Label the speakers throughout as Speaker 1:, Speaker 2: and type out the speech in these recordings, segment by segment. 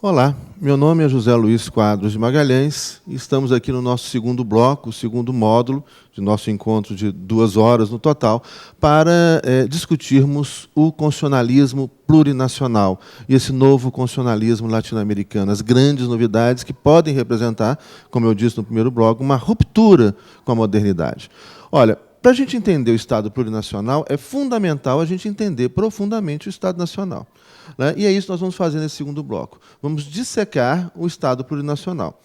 Speaker 1: Olá, meu nome é José Luiz Quadros de Magalhães e estamos aqui no nosso segundo bloco, o segundo módulo de nosso encontro de 2 horas no total, para discutirmos o constitucionalismo plurinacional e esse novo constitucionalismo latino-americano, as grandes novidades que podem representar, como eu disse no primeiro bloco, uma ruptura com a modernidade. Olha, para a gente entender o Estado plurinacional, é fundamental a gente entender profundamente o Estado nacional. Né? E é isso que nós vamos fazer nesse segundo bloco. Vamos dissecar o Estado plurinacional.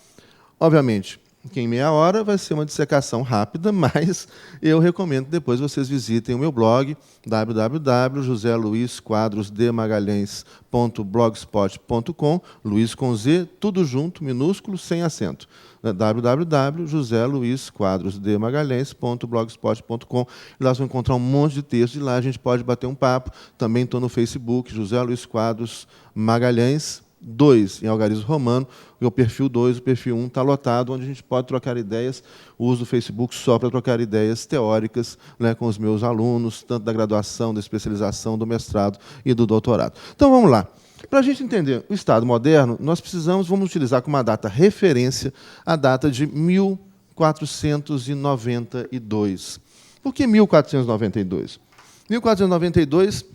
Speaker 1: Obviamente, que em meia hora vai ser uma dissecação rápida, mas eu recomendo que depois vocês visitem o meu blog, www.joseluisquadrosdemagalhães.blogspot.com, Luiz com Z, tudo junto, minúsculo, sem acento. www.joseluisquadrosdemagalhães.blogspot.com. Lá vocês vão encontrar um monte de textos e lá a gente pode bater um papo. Também estou no Facebook, José Luiz Quadros Magalhães 2, em algarismo romano, o perfil 2, o perfil 1 está lotado, onde a gente pode trocar ideias. Uso o Facebook só para trocar ideias teóricas, né, com os meus alunos, tanto da graduação, da especialização, do mestrado e do doutorado. Então, vamos lá. Para a gente entender o Estado moderno, nós vamos utilizar como uma data referência a data de 1492. Por que 1492? 1492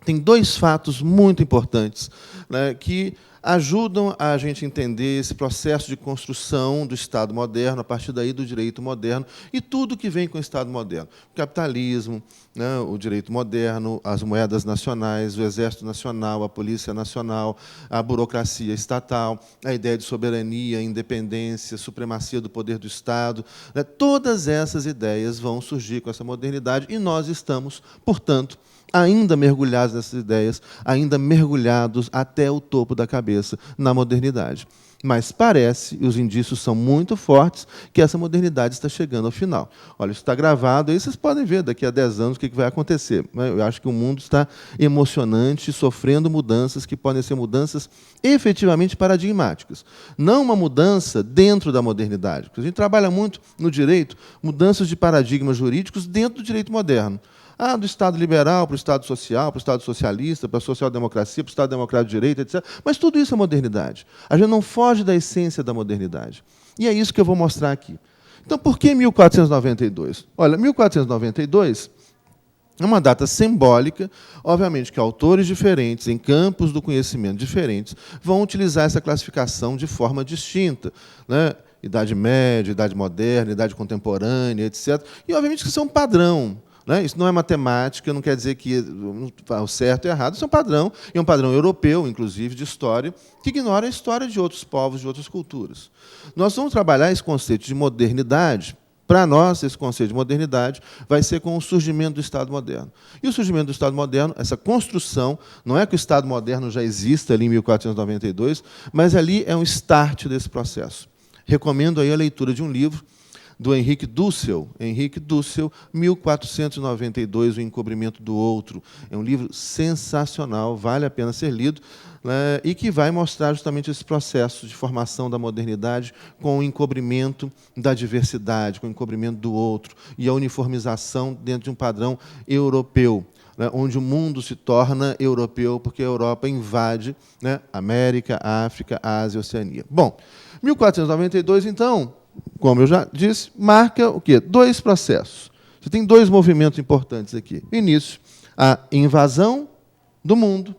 Speaker 1: tem 2 fatos muito importantes, né, que ajudam a gente entender esse processo de construção do Estado moderno, a partir daí do direito moderno, e tudo que vem com o Estado moderno. O capitalismo, né, o direito moderno, as moedas nacionais, o Exército Nacional, a Polícia Nacional, a burocracia estatal, a ideia de soberania, independência, supremacia do poder do Estado. Né, todas essas ideias vão surgir com essa modernidade, e nós estamos, portanto, ainda mergulhados nessas ideias, ainda mergulhados até o topo da cabeça na modernidade. Mas parece, e os indícios são muito fortes, que essa modernidade está chegando ao final. Olha, isso está gravado, aí vocês podem ver daqui a 10 anos o que vai acontecer. Eu acho que o mundo está emocionante, sofrendo mudanças que podem ser mudanças efetivamente paradigmáticas. Não uma mudança dentro da modernidade, porque a gente trabalha muito no direito, mudanças de paradigmas jurídicos dentro do direito moderno. Do Estado liberal para o Estado social, para o Estado socialista, para a social-democracia, para o Estado democrático de direito, etc. Mas tudo isso é modernidade. A gente não foge da essência da modernidade. E é isso que eu vou mostrar aqui. Então, por que 1492? Olha, 1492 é uma data simbólica, obviamente que autores diferentes, em campos do conhecimento diferentes, vão utilizar essa classificação de forma distinta, né? Idade Média, Idade Moderna, Idade Contemporânea, etc. E, obviamente, que isso é um padrão. Isso não é matemática, não quer dizer que o certo e o errado, isso é um padrão, e é um padrão europeu, inclusive, de história, que ignora a história de outros povos, de outras culturas. Nós vamos trabalhar esse conceito de modernidade. Para nós, esse conceito de modernidade vai ser com o surgimento do Estado moderno. E o surgimento do Estado moderno, essa construção, não é que o Estado moderno já exista ali em 1492, mas ali é um start desse processo. Recomendo aí a leitura de um livro do Henrique Dussel, 1492, O Encobrimento do Outro. É um livro sensacional, vale a pena ser lido, né, e que vai mostrar justamente esse processo de formação da modernidade com o encobrimento da diversidade, com o encobrimento do outro, e a uniformização dentro de um padrão europeu, né, onde o mundo se torna europeu, porque a Europa invade, né, América, África, Ásia e Oceania. Bom, 1492, então, como eu já disse, marca o quê? 2 processos. Você tem 2 movimentos importantes aqui. Início, a invasão do mundo.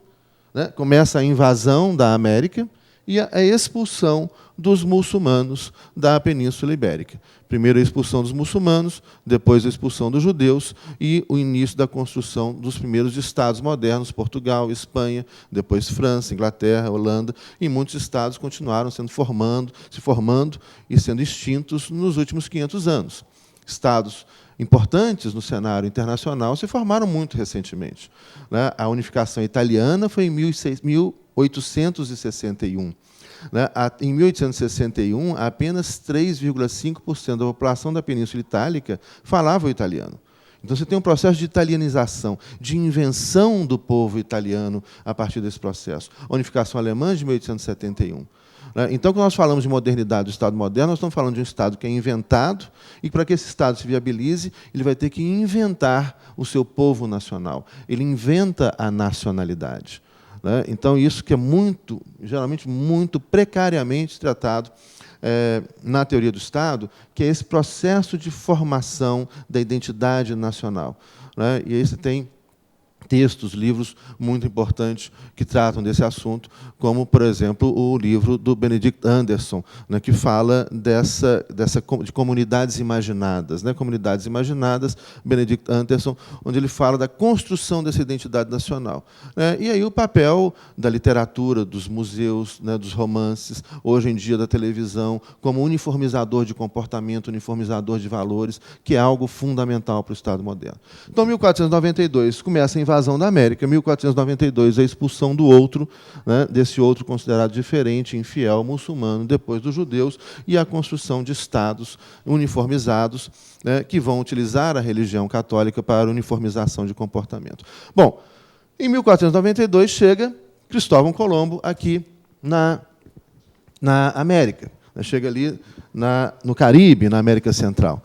Speaker 1: Né? Começa a invasão da América e a expulsão dos muçulmanos da Península Ibérica. Primeiro a expulsão dos muçulmanos, depois a expulsão dos judeus e o início da construção dos primeiros estados modernos, Portugal, Espanha, depois França, Inglaterra, Holanda, e muitos estados continuaram se formando e sendo extintos nos últimos 500 anos. Estados importantes no cenário internacional se formaram muito recentemente. Né? A unificação italiana foi em 1861. Em 1861, apenas 3,5% da população da Península Itálica falava o italiano. Então, você tem um processo de italianização, de invenção do povo italiano a partir desse processo. A unificação alemã de 1871. Então, quando nós falamos de modernidade do Estado moderno, nós estamos falando de um Estado que é inventado, e para que esse Estado se viabilize, ele vai ter que inventar o seu povo nacional. Ele inventa a nacionalidade. né? Então, isso que é muito, geralmente, muito precariamente tratado na teoria do Estado, que é esse processo de formação da identidade nacional, né? E aí você tem textos, livros muito importantes que tratam desse assunto, como, por exemplo, o livro do Benedict Anderson, né, que fala de comunidades imaginadas. Né? Comunidades imaginadas, Benedict Anderson, onde ele fala da construção dessa identidade nacional. Né? E aí o papel da literatura, dos museus, né, dos romances, hoje em dia da televisão, como uniformizador de comportamento, uniformizador de valores, que é algo fundamental para o Estado moderno. Então, 1492, começa a invasão da América. 1492, a expulsão do outro, né, desse outro considerado diferente, infiel, muçulmano, depois dos judeus, e a construção de estados uniformizados, né, que vão utilizar a religião católica para uniformização de comportamento. Bom, em 1492 chega Cristóvão Colombo aqui na América. Chega ali no Caribe, na América Central.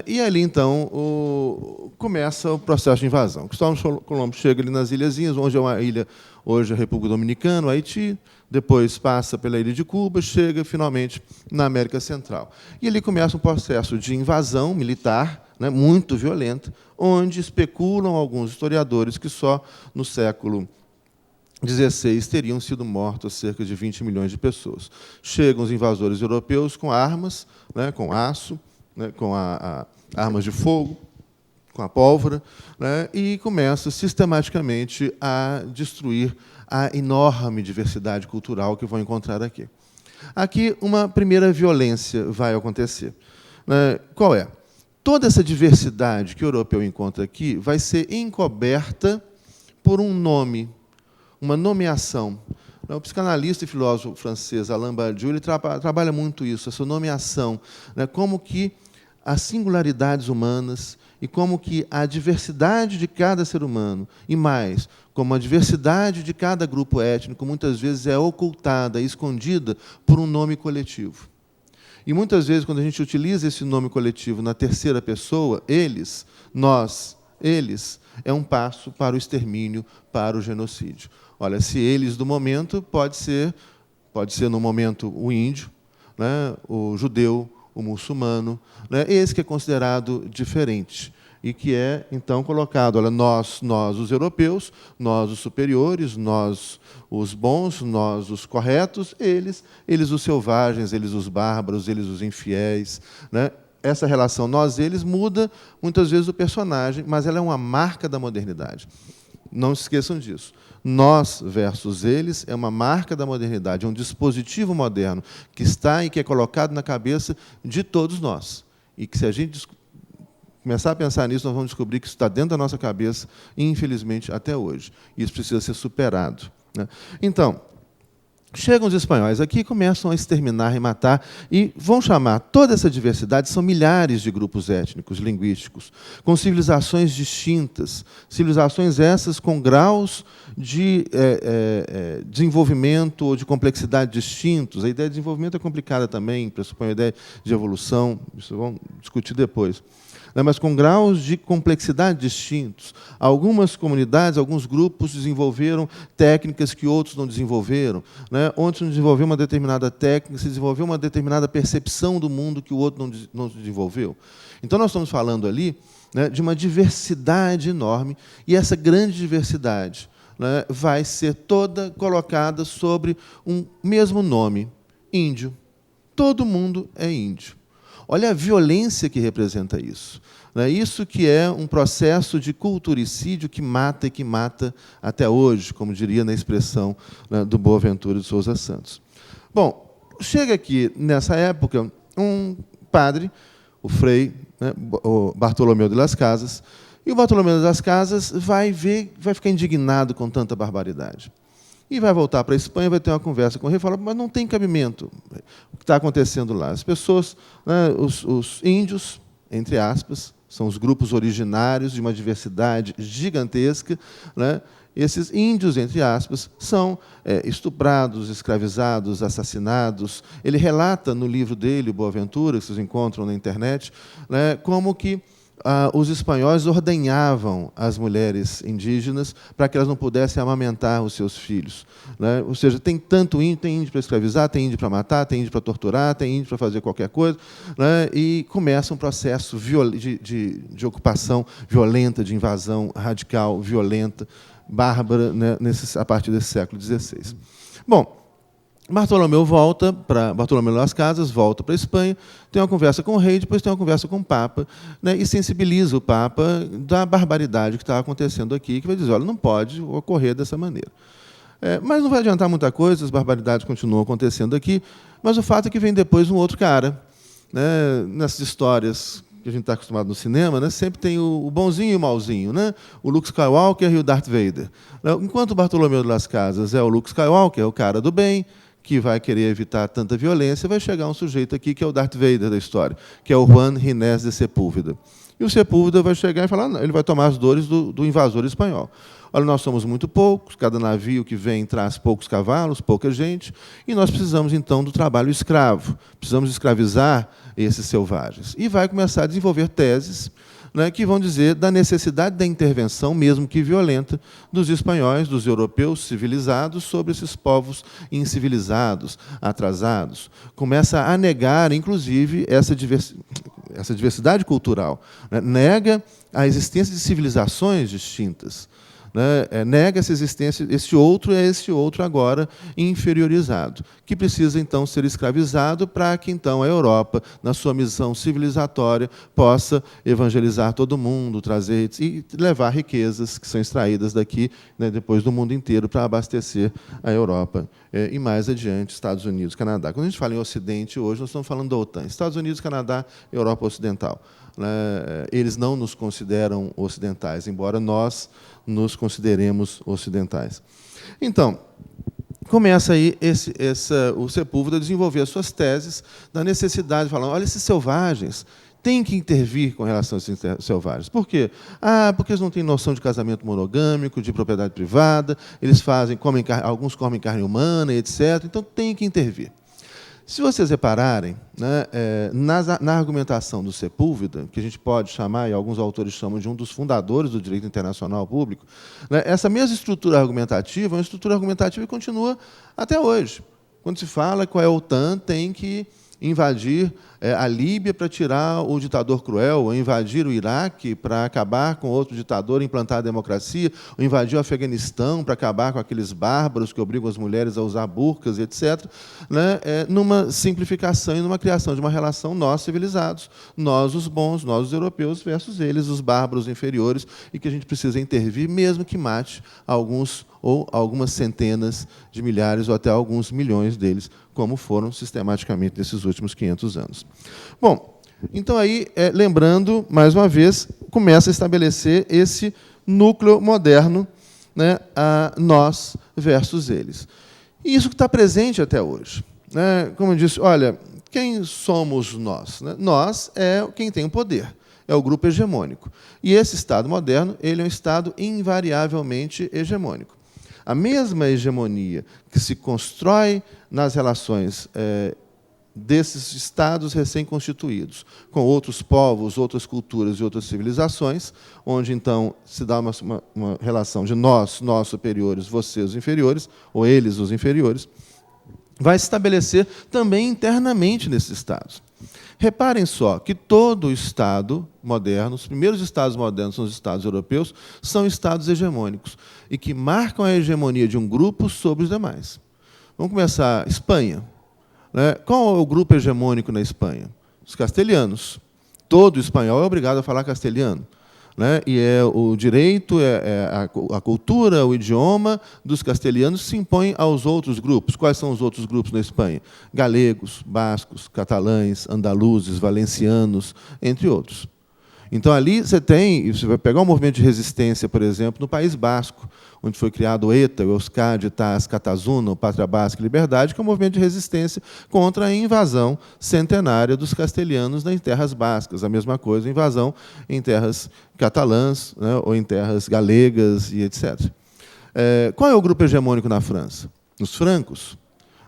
Speaker 1: E ali, então, começa o processo de invasão. Cristóvão Colombo chega ali nas ilhazinhas, onde é uma ilha, hoje a República Dominicana, o Haiti, depois passa pela ilha de Cuba, chega, finalmente, na América Central. E ali começa um processo de invasão militar, né, muito violento, onde especulam alguns historiadores que só no século 16 teriam sido mortos cerca de 20 milhões de pessoas. Chegam os invasores europeus com armas, né, com aço, né, com armas de fogo, com a pólvora, né, e começam sistematicamente a destruir a enorme diversidade cultural que vão encontrar aqui. Aqui, uma primeira violência vai acontecer. Né? Qual é? Toda essa diversidade que o europeu encontra aqui vai ser encoberta por um nome, uma nomeação. O psicanalista e filósofo francês Alain Badiou ele trabalha muito isso, essa nomeação, né, como que as singularidades humanas e como que a diversidade de cada ser humano, e mais, como a diversidade de cada grupo étnico, muitas vezes é ocultada, escondida por um nome coletivo. E muitas vezes, quando a gente utiliza esse nome coletivo na terceira pessoa, eles, nós, eles, é um passo para o extermínio, para o genocídio. Olha, se eles do momento, pode ser no momento o índio, né, o judeu, o muçulmano, né, esse que é considerado diferente e que é, então, colocado, olha, nós os europeus, nós os superiores, nós os bons, nós os corretos, eles os selvagens, eles os bárbaros, eles os infiéis, né? Essa relação nós-eles muda, muitas vezes, o personagem, mas ela é uma marca da modernidade. Não se esqueçam disso. Nós versus eles é uma marca da modernidade, é um dispositivo moderno que está e que é colocado na cabeça de todos nós. E que, se a gente começar a pensar nisso, nós vamos descobrir que isso está dentro da nossa cabeça, infelizmente, até hoje. E isso precisa ser superado. Né? Então, chegam os espanhóis aqui e começam a exterminar e matar, e vão chamar toda essa diversidade, são milhares de grupos étnicos, linguísticos, com civilizações distintas, civilizações essas com graus de desenvolvimento ou de complexidade distintos. A ideia de desenvolvimento é complicada também, pressupõe a ideia de evolução, isso vamos discutir depois. Mas com graus de complexidade distintos. Algumas comunidades, alguns grupos desenvolveram técnicas que outros não desenvolveram. Né? Onde se desenvolveu uma determinada técnica, se desenvolveu uma determinada percepção do mundo que o outro não desenvolveu. Então, nós estamos falando ali, né, de uma diversidade enorme, e essa grande diversidade, né, vai ser toda colocada sobre um mesmo nome, índio. Todo mundo é índio. Olha a violência que representa isso. Isso que é um processo de culturicídio que mata e que mata até hoje, como diria na expressão, né, do Boaventura de Souza Santos. Bom, chega aqui, nessa época, um padre, o frei, né, o Bartolomeu de las Casas, e o Bartolomeu de las Casas vai ficar indignado com tanta barbaridade. E vai voltar para a Espanha, vai ter uma conversa com o rei e fala, mas não tem cabimento o que está acontecendo lá. As pessoas, né, os índios, entre aspas, são os grupos originários de uma diversidade gigantesca, né? Esses índios, entre aspas, são estuprados, escravizados, assassinados. Ele relata no livro dele, Boaventura, que vocês encontram na internet, né, como que os espanhóis ordenhavam as mulheres indígenas para que elas não pudessem amamentar os seus filhos, né? Ou seja, tem tanto índio, tem índio para escravizar, tem índio para matar, tem índio para torturar, tem índio para fazer qualquer coisa, né? E começa um processo de ocupação violenta, de invasão radical, violenta, bárbara, né? A partir desse século XVI. Bom, Bartolomeu Las Casas volta para a Espanha, tem uma conversa com o rei, depois tem uma conversa com o Papa, né, e sensibiliza o Papa da barbaridade que está acontecendo aqui, que vai dizer, olha, não pode ocorrer dessa maneira. Mas não vai adiantar muita coisa, as barbaridades continuam acontecendo aqui, mas o fato é que vem depois um outro cara, né, nessas histórias que a gente está acostumado no cinema, né, sempre tem o bonzinho e o malzinho, né, o Luke Skywalker e o Darth Vader. Enquanto o Bartolomeu de Las Casas é o Luke Skywalker, é o cara do bem, que vai querer evitar tanta violência, vai chegar um sujeito aqui que é o Darth Vader da história, que é o Juan Ginés de Sepúlveda. E o Sepúlveda vai chegar e falar, não, ele vai tomar as dores do invasor espanhol. Olha, nós somos muito poucos, cada navio que vem traz poucos cavalos, pouca gente, e nós precisamos, então, do trabalho escravo. Precisamos escravizar esses selvagens. E vai começar a desenvolver teses, né, que vão dizer da necessidade da intervenção, mesmo que violenta, dos espanhóis, dos europeus civilizados, sobre esses povos incivilizados, atrasados. Começa a negar, inclusive, essa diversidade cultural, né? Nega a existência de civilizações distintas, né? Nega essa existência, esse outro agora inferiorizado, que precisa, então, ser escravizado para que, então, a Europa, na sua missão civilizatória, possa evangelizar todo mundo, trazer e levar riquezas que são extraídas daqui, né, depois do mundo inteiro, para abastecer a Europa. E mais adiante, Estados Unidos, Canadá. Quando a gente fala em Ocidente, hoje, nós estamos falando da OTAN. Estados Unidos, Canadá, Europa Ocidental. Eles não nos consideram ocidentais, embora nós nos consideremos ocidentais. Então, começa aí o Sepúlveda a desenvolver as suas teses da necessidade, falando, olha, esses selvagens têm que intervir com relação a esses selvagens. Por quê? Porque eles não têm noção de casamento monogâmico, de propriedade privada, alguns comem carne humana, etc. Então, tem que intervir. Se vocês repararem, né, na argumentação do Sepúlveda, que a gente pode chamar, e alguns autores chamam de um dos fundadores do direito internacional público, né, essa mesma estrutura argumentativa é uma estrutura argumentativa que continua até hoje. Quando se fala que a OTAN tem que invadir a Líbia para tirar o ditador cruel, ou invadir o Iraque para acabar com outro ditador e implantar a democracia, ou invadir o Afeganistão para acabar com aqueles bárbaros que obrigam as mulheres a usar burcas, etc., né, numa simplificação e numa criação de uma relação nós civilizados, nós os bons, nós os europeus, versus eles, os bárbaros inferiores, e que a gente precisa intervir, mesmo que mate alguns ou algumas centenas de milhares ou até alguns milhões deles, como foram sistematicamente nesses últimos 500 anos. Bom, então aí, lembrando, mais uma vez, começa a estabelecer esse núcleo moderno, né, a nós versus eles. E isso que está presente até hoje. Né? Como eu disse, olha, quem somos nós? Né? Nós é quem tem o poder, é o grupo hegemônico. E esse Estado moderno, ele é um Estado invariavelmente hegemônico. A mesma hegemonia que se constrói nas relações desses Estados recém-constituídos com outros povos, outras culturas e outras civilizações, onde, então, se dá uma relação de nós superiores, vocês os inferiores, ou eles os inferiores, vai se estabelecer também internamente nesses Estados. Reparem só que todo Estado moderno, os primeiros Estados modernos são os Estados europeus, são Estados hegemônicos e que marcam a hegemonia de um grupo sobre os demais. Vamos começar. Espanha. Né? Qual é o grupo hegemônico na Espanha? Os castelhanos. Todo espanhol é obrigado a falar castelhano. Né? E o direito, a cultura, o idioma dos castelhanos se impõe aos outros grupos. Quais são os outros grupos na Espanha? Galegos, bascos, catalães, andaluzes, valencianos, entre outros. Então, ali você vai pegar um movimento de resistência, por exemplo, no País Basco, onde foi criado o ETA, o Euskadi, TAS, Catazuna, o Pátria Basca e Liberdade, que é um movimento de resistência contra a invasão centenária dos castelhanos em terras bascas. A mesma coisa, invasão em terras catalãs, né, ou em terras galegas, e etc. Qual é o grupo hegemônico na França? Os francos,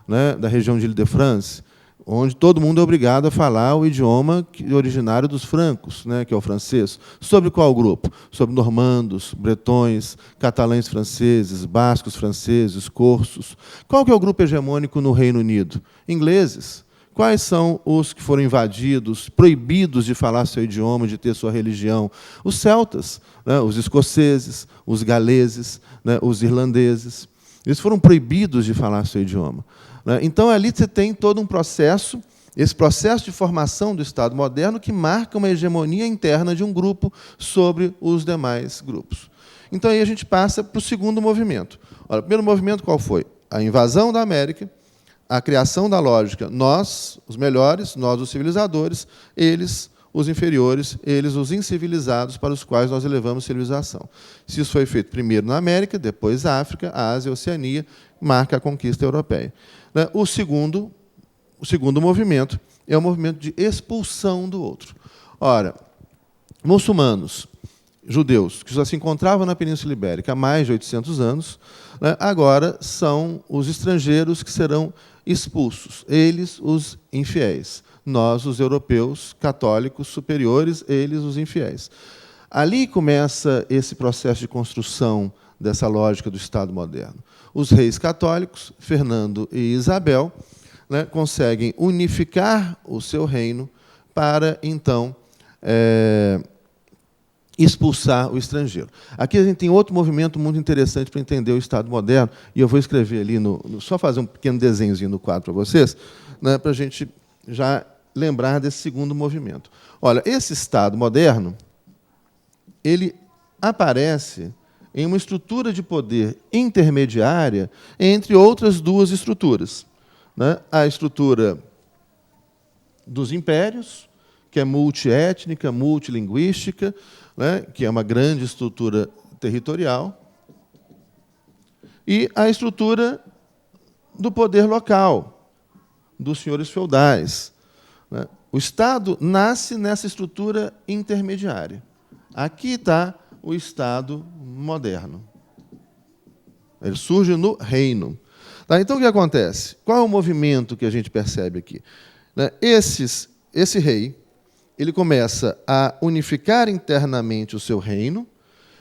Speaker 1: né, da região de Ile-de-France. onde todo mundo é obrigado a falar o idioma originário dos francos, né, que é o francês. Sobre qual grupo? Sobre normandos, bretões, catalães franceses, bascos franceses, corsos. Qual que é o grupo hegemônico no Reino Unido? Ingleses. Quais são os que foram invadidos, proibidos de falar seu idioma, de ter sua religião? Os celtas, né, os escoceses, os galeses, né, os irlandeses. Eles foram proibidos de falar seu idioma. Então, ali você tem todo um processo, esse processo de formação do Estado moderno, que marca uma hegemonia interna de um grupo sobre os demais grupos. Então, aí a gente passa para o segundo movimento. Olha, o primeiro movimento qual foi? A invasão da América, a criação da lógica, nós, os melhores, nós, os civilizadores, eles, os inferiores, eles, os incivilizados, para os quais nós elevamos civilização. Se isso foi feito primeiro na América, depois na África, a Ásia e a Oceania, marca a conquista europeia. O segundo movimento é o movimento de expulsão do outro. Ora, muçulmanos, judeus, que já se encontravam na Península Ibérica há mais de 800 anos, agora são os estrangeiros que serão expulsos. Eles, os infiéis. Nós, os europeus católicos superiores, eles, os infiéis. Ali começa esse processo de construção dessa lógica do Estado moderno. Os reis católicos, Fernando e Isabel, conseguem unificar o seu reino para, então, expulsar o estrangeiro. Aqui a gente tem outro movimento muito interessante para entender o Estado moderno, e eu vou escrever ali, só fazer um pequeno desenhozinho no quadro para vocês, para a gente já lembrar desse segundo movimento. Olha, esse Estado moderno, ele aparece em uma estrutura de poder intermediária entre outras duas estruturas. A estrutura dos impérios, que é multiétnica, multilinguística, que é uma grande estrutura territorial, e a estrutura do poder local, dos senhores feudais. O Estado nasce nessa estrutura intermediária. Aqui está o Estado moderno. Ele surge no reino. Então, o que acontece? Qual é o movimento que a gente percebe aqui? Esse rei, ele começa a unificar internamente o seu reino.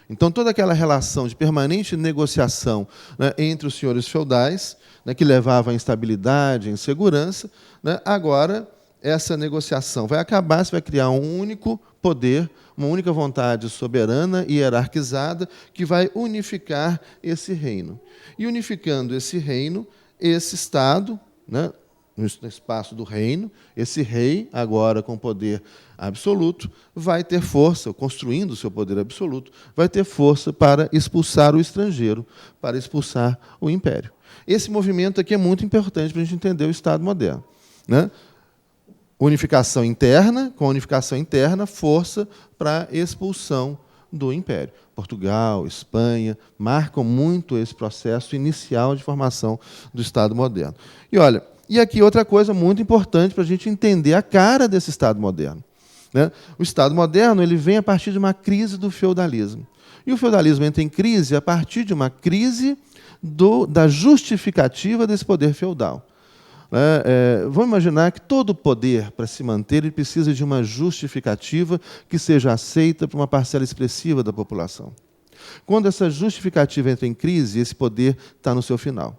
Speaker 1: Então, toda aquela relação de permanente negociação entre os senhores feudais, que levava à instabilidade, à insegurança, agora essa negociação vai acabar, você vai criar um único poder, uma única vontade soberana e hierarquizada que vai unificar esse reino. E unificando esse reino, esse Estado, no espaço do reino, esse rei, agora com poder absoluto, vai ter força, construindo o seu poder absoluto, vai ter força para expulsar o estrangeiro, para expulsar o império. Esse movimento aqui é muito importante para a gente entender o Estado moderno. Unificação interna, com a unificação interna, força para a expulsão do império. Portugal, Espanha, marcam muito esse processo inicial de formação do Estado moderno. E, olha, e aqui outra coisa muito importante para a gente entender a cara desse Estado moderno. O Estado moderno ele vem a partir de uma crise do feudalismo. E o feudalismo entra em crise a partir de uma crise da justificativa desse poder feudal. Vamos imaginar que todo poder, para se manter, ele precisa de uma justificativa que seja aceita por uma parcela expressiva da população. Quando essa justificativa entra em crise, esse poder está no seu final.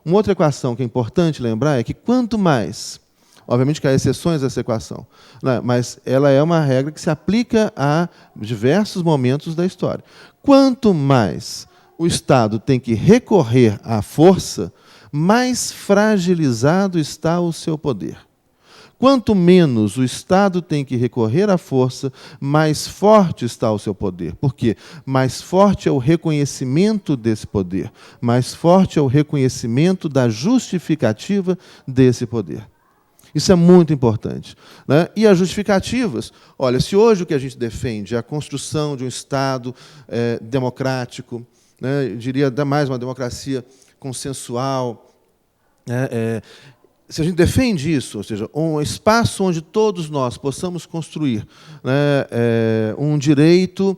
Speaker 1: Uma outra equação que é importante lembrar é que quanto mais, obviamente que há exceções a essa equação, mas ela é uma regra que se aplica a diversos momentos da história. Quanto mais o Estado tem que recorrer à força, mais fragilizado está o seu poder. Quanto menos o Estado tem que recorrer à força, mais forte está o seu poder. Por quê? Mais forte é o reconhecimento desse poder, mais forte é o reconhecimento da justificativa desse poder. Isso é muito importante. E as justificativas, olha, se hoje o que a gente defende é a construção de um Estado democrático, eu diria ainda mais uma democracia consensual. Se a gente defende isso, ou seja, um espaço onde todos nós possamos construir um direito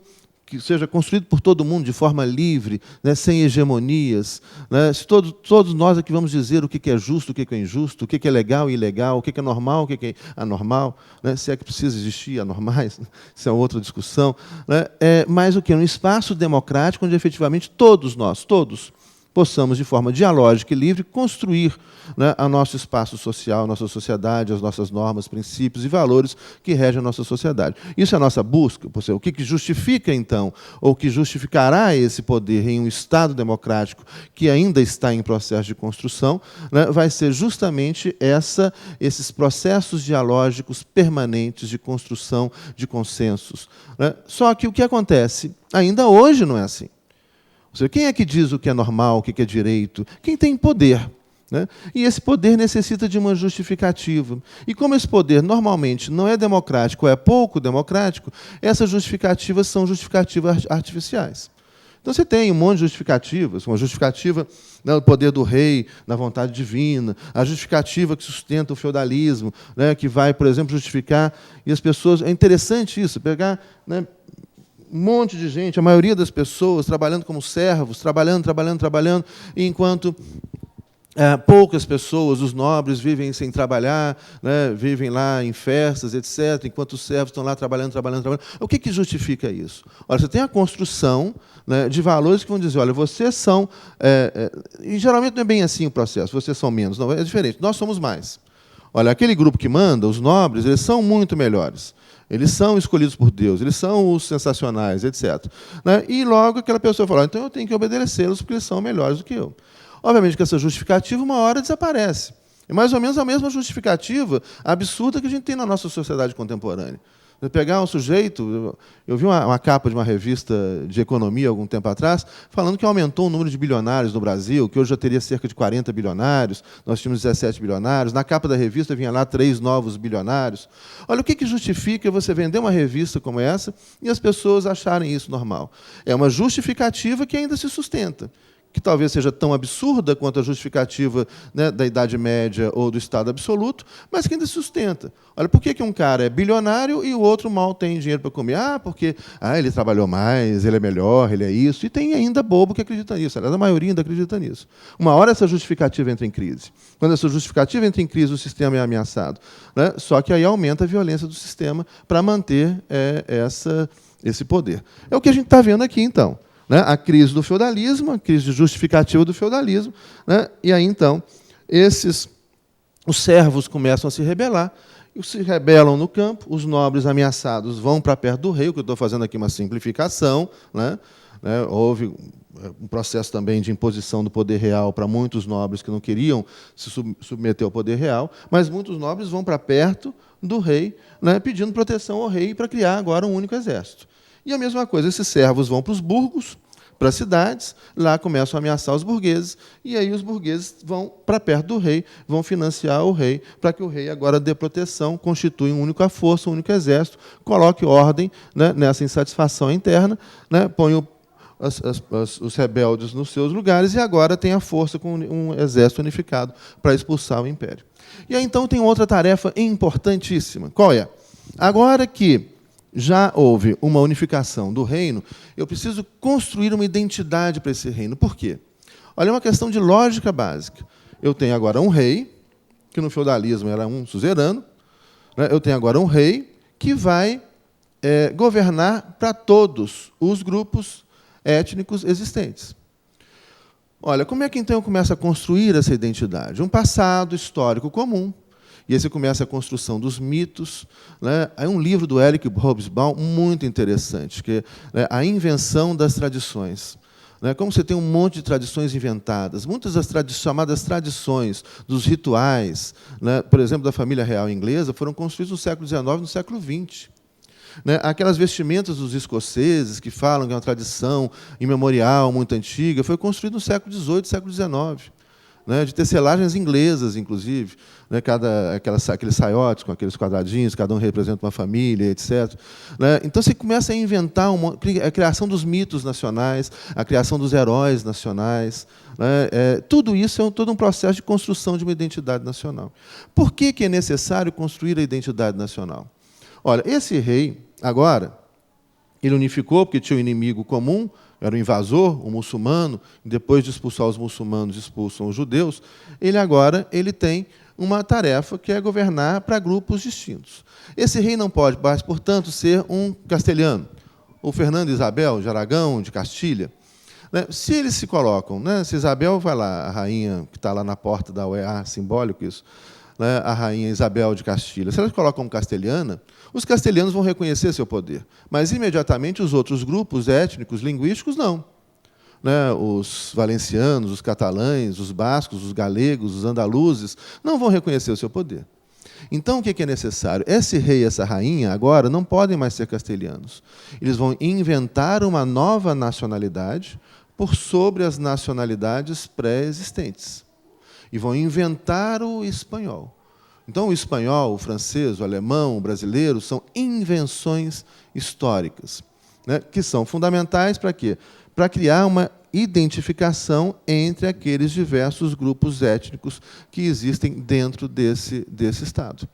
Speaker 1: que seja construído por todo mundo de forma livre, né, sem hegemonias. Né, se todos nós aqui vamos dizer o que é justo, o que é injusto, o que é legal e ilegal, o que é normal, o que é anormal, né, se é que precisa existir anormais, isso é outra discussão. Né, mas o que? Um espaço democrático onde, efetivamente, todos nós, possamos, de forma dialógica e livre, construir, né, o nosso espaço social, a nossa sociedade, as nossas normas, princípios e valores que regem a nossa sociedade. Isso é a nossa busca. O que justifica, então, ou que justificará esse poder em um Estado democrático que ainda está em processo de construção, né, vai ser justamente esses processos dialógicos permanentes de construção de consensos. Né? Só que o que acontece? Ainda hoje não é assim. Ou seja, quem é que diz o que é normal, o que é direito? Quem tem poder. Né? E esse poder necessita de uma justificativa. E como esse poder normalmente não é democrático, ou é pouco democrático, essas justificativas são justificativas artificiais. Então você tem um monte de justificativas, uma justificativa, né, do poder do rei, na vontade divina, a justificativa que sustenta o feudalismo, né, que vai, por exemplo, justificar, e as pessoas... É interessante isso, pegar... Né, um monte de gente, a maioria das pessoas trabalhando como servos, trabalhando, e enquanto poucas pessoas, os nobres, vivem sem trabalhar, né, vivem lá em festas, etc., enquanto os servos estão lá trabalhando. O que justifica isso? Olha, você tem a construção, né, de valores que vão dizer, olha, vocês são... e geralmente não é bem assim o processo, vocês são menos, não, é diferente, nós somos mais. Olha, aquele grupo que manda, os nobres, eles são muito melhores. Eles são escolhidos por Deus, eles são os sensacionais, etc. Né? E logo aquela pessoa fala, então eu tenho que obedecê-los porque eles são melhores do que eu. Obviamente que essa justificativa, uma hora, desaparece. É mais ou menos a mesma justificativa absurda que a gente tem na nossa sociedade contemporânea. Você pegar um sujeito... Eu vi uma capa de uma revista de economia, algum tempo atrás, falando que aumentou o número de bilionários no Brasil, que hoje já teria cerca de 40 bilionários, nós tínhamos 17 bilionários. Na capa da revista vinha lá 3 novos bilionários. Olha, o que justifica você vender uma revista como essa e as pessoas acharem isso normal? É uma justificativa que ainda se sustenta, que talvez seja tão absurda quanto a justificativa, né, da Idade Média ou do Estado absoluto, mas que ainda se sustenta. Olha, por que um cara é bilionário e o outro mal tem dinheiro para comer? Porque ele trabalhou mais, ele é melhor, ele é isso. E tem ainda bobo que acredita nisso. Aliás, a maioria ainda acredita nisso. Uma hora essa justificativa entra em crise. Quando essa justificativa entra em crise, o sistema é ameaçado. Né? Só que aí aumenta a violência do sistema para manter esse poder. É o que a gente está vendo aqui, então. Né, a crise do feudalismo, a crise justificativa do feudalismo, né, e aí, então, os servos começam a se rebelar, e se rebelam no campo, os nobres ameaçados vão para perto do rei, o que eu estou fazendo aqui é uma simplificação, né, houve um processo também de imposição do poder real para muitos nobres que não queriam se submeter ao poder real, mas muitos nobres vão para perto do rei, né, pedindo proteção ao rei para criar agora um único exército. E a mesma coisa, esses servos vão para os burgos, para as cidades, lá começam a ameaçar os burgueses, e aí os burgueses vão para perto do rei, vão financiar o rei, para que o rei agora dê proteção, constitui uma única força, um único exército, coloque ordem, né, nessa insatisfação interna, né, põe os rebeldes nos seus lugares, e agora tem a força com um exército unificado para expulsar o império. E aí, então, tem outra tarefa importantíssima. Qual é? Agora que já houve uma unificação do reino, eu preciso construir uma identidade para esse reino. Por quê? Olha, é uma questão de lógica básica. Eu tenho agora um rei, que no feudalismo era um suzerano, né? Eu tenho agora um rei que vai governar para todos os grupos étnicos existentes. Olha, como é que então eu começo a construir essa identidade? Um passado histórico comum. E aí você começa a construção dos mitos. Né? Há um livro do Eric Hobsbawm muito interessante, que é A Invenção das Tradições. Né? Como você tem um monte de tradições inventadas, muitas das chamadas tradições dos rituais, né, por exemplo, da família real inglesa, foram construídos no século XIX e no século XX. Né? Aquelas vestimentas dos escoceses, que falam que é uma tradição imemorial, muito antiga, foi construída no século XVIII, século XIX. Né, de tecelagens inglesas, inclusive, né, aqueles saiotes com aqueles quadradinhos, cada um representa uma família, etc. Né, então, você começa a inventar a criação dos mitos nacionais, a criação dos heróis nacionais. Né, tudo isso é todo um processo de construção de uma identidade nacional. Por que é necessário construir a identidade nacional? Olha, esse rei, agora, Ele unificou porque tinha um inimigo comum, era o invasor, o muçulmano, e depois de expulsar os muçulmanos, expulsam os judeus. Ele tem uma tarefa, que é governar para grupos distintos. Esse rei não pode, portanto, ser um castelhano, ou Fernando e Isabel de Aragão, de Castilha. Se eles se colocam, se Isabel vai lá, a rainha que está lá na porta da UEA, simbólico isso, a rainha Isabel de Castilha, se elas colocam castelhana, os castelhanos vão reconhecer seu poder, mas imediatamente os outros grupos étnicos, linguísticos, não. Os valencianos, os catalães, os bascos, os galegos, os andaluzes, não vão reconhecer o seu poder. Então, o que é necessário? Esse rei e essa rainha, agora, não podem mais ser castelhanos. Eles vão inventar uma nova nacionalidade por sobre as nacionalidades pré-existentes. E vão inventar o espanhol. Então, o espanhol, o francês, o alemão, o brasileiro são invenções históricas, que são fundamentais para quê? Para criar uma identificação entre aqueles diversos grupos étnicos que existem dentro desse Estado.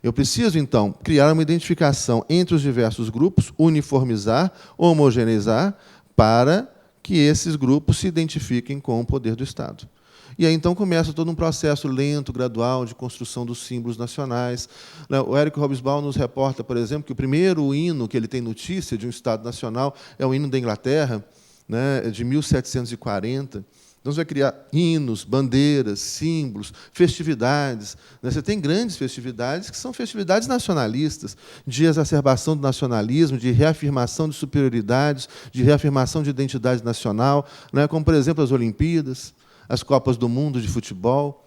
Speaker 1: Eu preciso, então, criar uma identificação entre os diversos grupos, uniformizar, homogeneizar, para que esses grupos se identifiquem com o poder do Estado. E aí, então, começa todo um processo lento, gradual, de construção dos símbolos nacionais. O Érico Hobsbawm nos reporta, por exemplo, que o primeiro hino que ele tem notícia de um Estado nacional é o hino da Inglaterra, de 1740. Então, você vai criar hinos, bandeiras, símbolos, festividades. Você tem grandes festividades que são festividades nacionalistas, de exacerbação do nacionalismo, de reafirmação de superioridades, de reafirmação de identidade nacional, como, por exemplo, as Olimpíadas, as Copas do Mundo de futebol,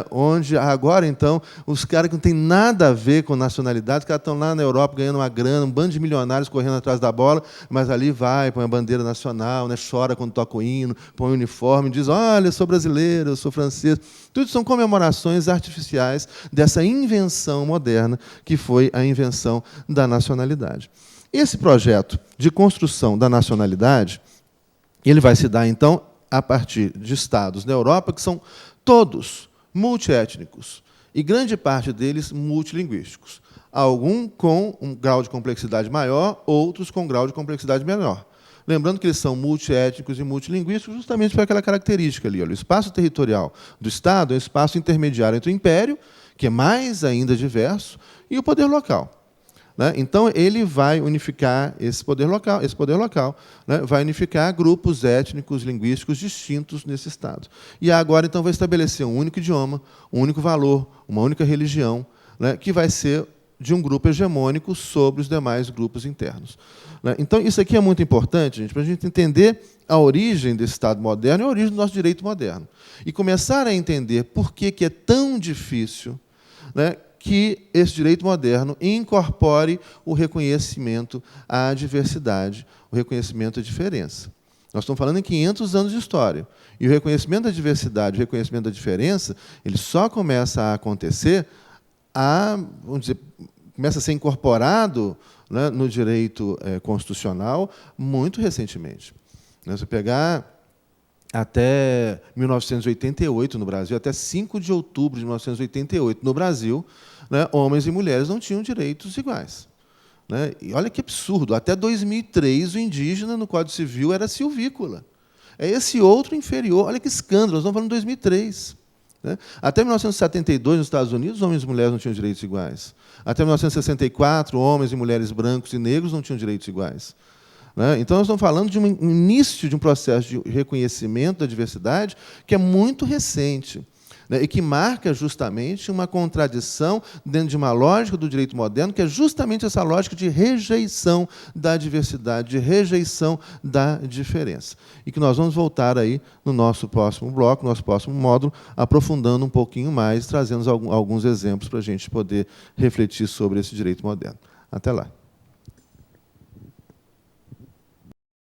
Speaker 1: onde agora, então, os caras que não têm nada a ver com nacionalidade, os caras estão lá na Europa ganhando uma grana, um bando de milionários correndo atrás da bola, mas ali vai, põe a bandeira nacional, chora quando toca o hino, põe o uniforme, diz, olha, eu sou brasileiro, eu sou francês. Tudo são comemorações artificiais dessa invenção moderna, que foi a invenção da nacionalidade. Esse projeto de construção da nacionalidade, ele vai se dar, então, a partir de estados na Europa que são todos multiétnicos e grande parte deles multilinguísticos. Algum com um grau de complexidade maior, outros com um grau de complexidade menor. Lembrando que eles são multiétnicos e multilinguísticos justamente por aquela característica ali. Olha, o espaço territorial do Estado é um espaço intermediário entre o império, que é mais ainda diverso, e o poder local. Então, ele vai unificar esse poder local, vai unificar grupos étnicos, linguísticos distintos nesse Estado. E agora, então, vai estabelecer um único idioma, um único valor, uma única religião, que vai ser de um grupo hegemônico sobre os demais grupos internos. Então, isso aqui é muito importante, gente, para a gente entender a origem desse Estado moderno e a origem do nosso direito moderno. E começar a entender por que é tão difícil que esse direito moderno incorpore o reconhecimento à diversidade, o reconhecimento à diferença. Nós estamos falando em 500 anos de história. E o reconhecimento da diversidade, o reconhecimento da diferença, ele só começa a acontecer, vamos dizer, começa a ser incorporado no direito constitucional muito recentemente. Se você pegar até 1988 no Brasil, até 5 de outubro de 1988 no Brasil, homens e mulheres não tinham direitos iguais. E olha que absurdo, até 2003 o indígena no Código Civil era silvícola. É esse outro inferior, olha que escândalo, nós estamos falando de 2003. Até 1972, nos Estados Unidos, homens e mulheres não tinham direitos iguais. Até 1964, homens e mulheres brancos e negros não tinham direitos iguais. Então, nós estamos falando de um início de um processo de reconhecimento da diversidade que é muito recente, e que marca justamente uma contradição dentro de uma lógica do direito moderno, que é justamente essa lógica de rejeição da diversidade, de rejeição da diferença. E que nós vamos voltar aí no nosso próximo bloco, no nosso próximo módulo, aprofundando um pouquinho mais, trazendo alguns exemplos para a gente poder refletir sobre esse direito moderno. Até lá.